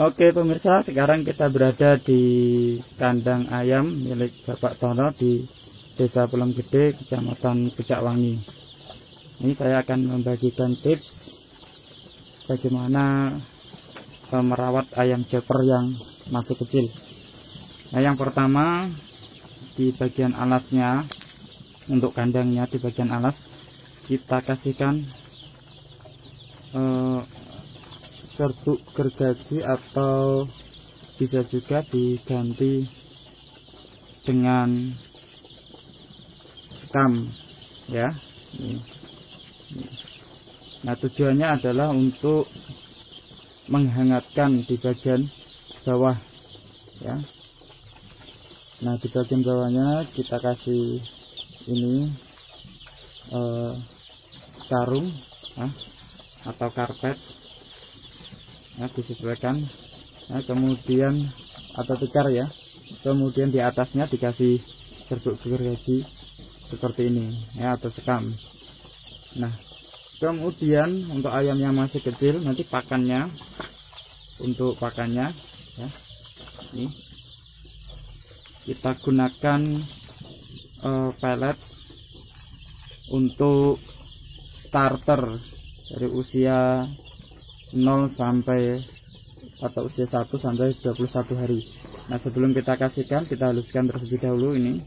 Oke pemirsa, sekarang kita berada di kandang ayam milik Bapak Tono di Desa Pelem Gede, Kecamatan Pucakwangi. Ini saya akan membagikan tips bagaimana merawat ayam joper yang masih kecil. Nah, yang pertama di bagian alasnya, untuk kandangnya di bagian alas kita kasihkan serbuk gergaji atau bisa juga diganti dengan sekam ya. Nah, tujuannya adalah untuk menghangatkan di bagian bawah ya. Nah, di bagian bawahnya kita kasih ini karung ya, atau karpet ya, disesuaikan ya, kemudian atau tikar ya, kemudian di atasnya dikasih serbuk gergaji seperti ini ya, atau sekam. Nah, kemudian untuk ayam yang masih kecil nanti pakannya, untuk pakannya ya, ini kita gunakan pelet untuk starter dari usia 0 sampai atau usia 1 sampai 21 hari. Nah, sebelum kita kasihkan, kita haluskan terlebih dahulu ini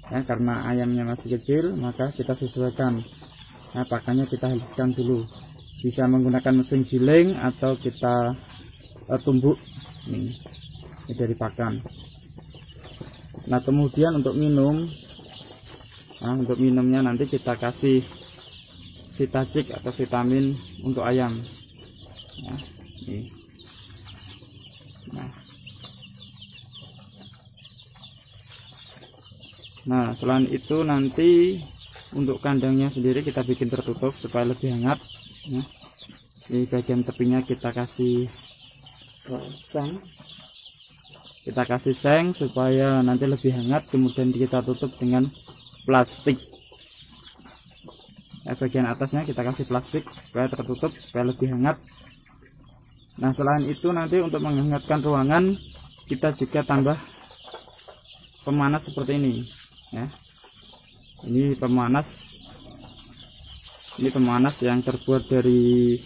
ya, karena ayamnya masih kecil maka kita sesuaikan. Nah, pakannya kita haluskan dulu, bisa menggunakan mesin giling atau kita tumbuk ini dari pakan. Nah, kemudian untuk minum, nah, untuk minumnya nanti kita kasih Vitacik atau vitamin untuk ayam ya, ini. Nah, selain itu nanti untuk kandangnya sendiri kita bikin tertutup supaya lebih hangat ya. Di bagian tepinya kita kasih seng, supaya nanti lebih hangat, kemudian kita tutup dengan plastik ya, bagian atasnya kita kasih plastik supaya tertutup, supaya lebih hangat. Nah, selain itu nanti untuk menghangatkan ruangan kita juga tambah pemanas seperti ini ya. Ini pemanas yang terbuat dari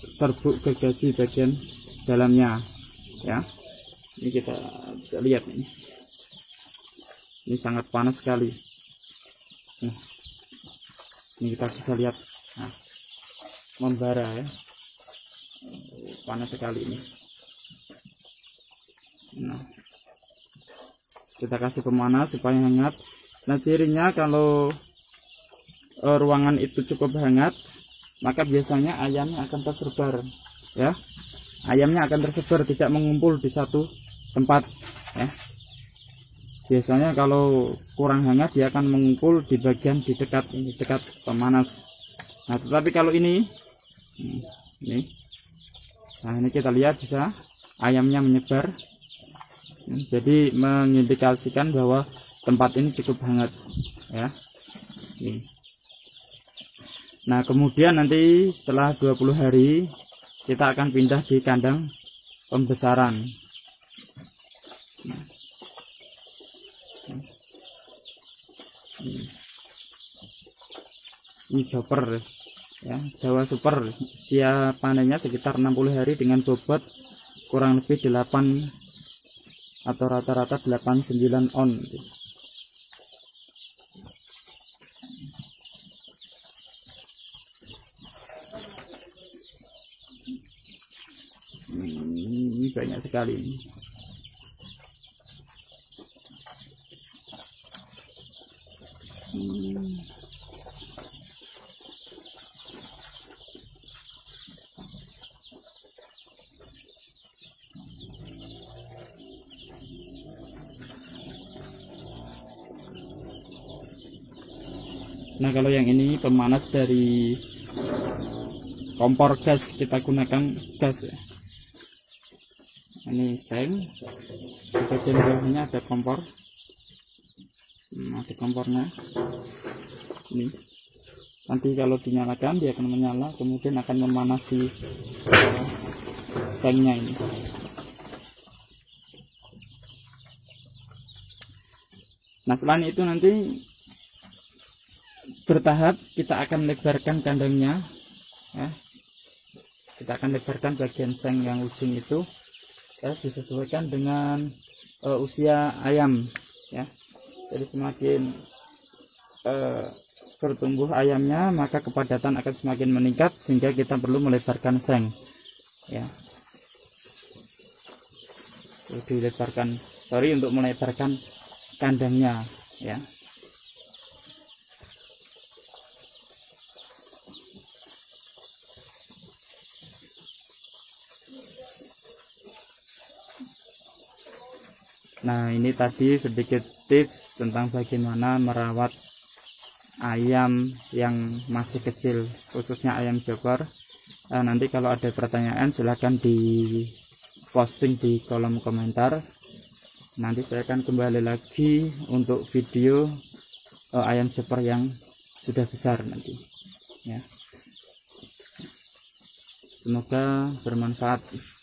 serbuk gergaji bagian dalamnya ya. Ini kita bisa lihat ini sangat panas sekali. Nah, ini kita bisa lihat, nah, membara ya, panas sekali ini. Nah, kita kasih pemanas supaya hangat. Nah, cirinya kalau ruangan itu cukup hangat, maka biasanya ayamnya akan tersebar ya. Ayamnya akan tersebar, tidak mengumpul di satu tempat ya. Biasanya kalau kurang hangat dia akan mengumpul di bagian di dekat pemanas. Nah, tetapi kalau ini nah, ini kita lihat bisa ayamnya menyebar. Jadi mengindikasikan bahwa tempat ini cukup hangat ya. Nah, kemudian nanti setelah 20 hari kita akan pindah di kandang pembesaran. Ini joper ya, Jawa Super, usia panennya sekitar 60 hari dengan bobot kurang lebih 8 atau rata-rata 8-9 on. Ini banyak sekali. Nah, kalau yang ini pemanas dari kompor gas, kita gunakan gas ya. Ini seng, di bagian bawahnya ada kompor. Ada kompornya ini. Nanti kalau dinyalakan dia akan menyala, kemudian akan memanasi sengnya ini. Nah selain itu nanti bertahap kita akan lebarkan kandangnya ya. Kita akan lebarkan bagian seng yang ujung itu ya, disesuaikan dengan usia ayam ya. Jadi semakin bertumbuh ayamnya maka kepadatan akan semakin meningkat, sehingga kita perlu melebarkan seng ya. Untuk melebarkan kandangnya ya. Nah ini tadi sedikit tips tentang bagaimana merawat ayam yang masih kecil, khususnya ayam Jopor. Nanti kalau ada pertanyaan silahkan di posting di kolom komentar. Nanti saya akan kembali lagi untuk video ayam Jopor yang sudah besar nanti ya. Semoga bermanfaat.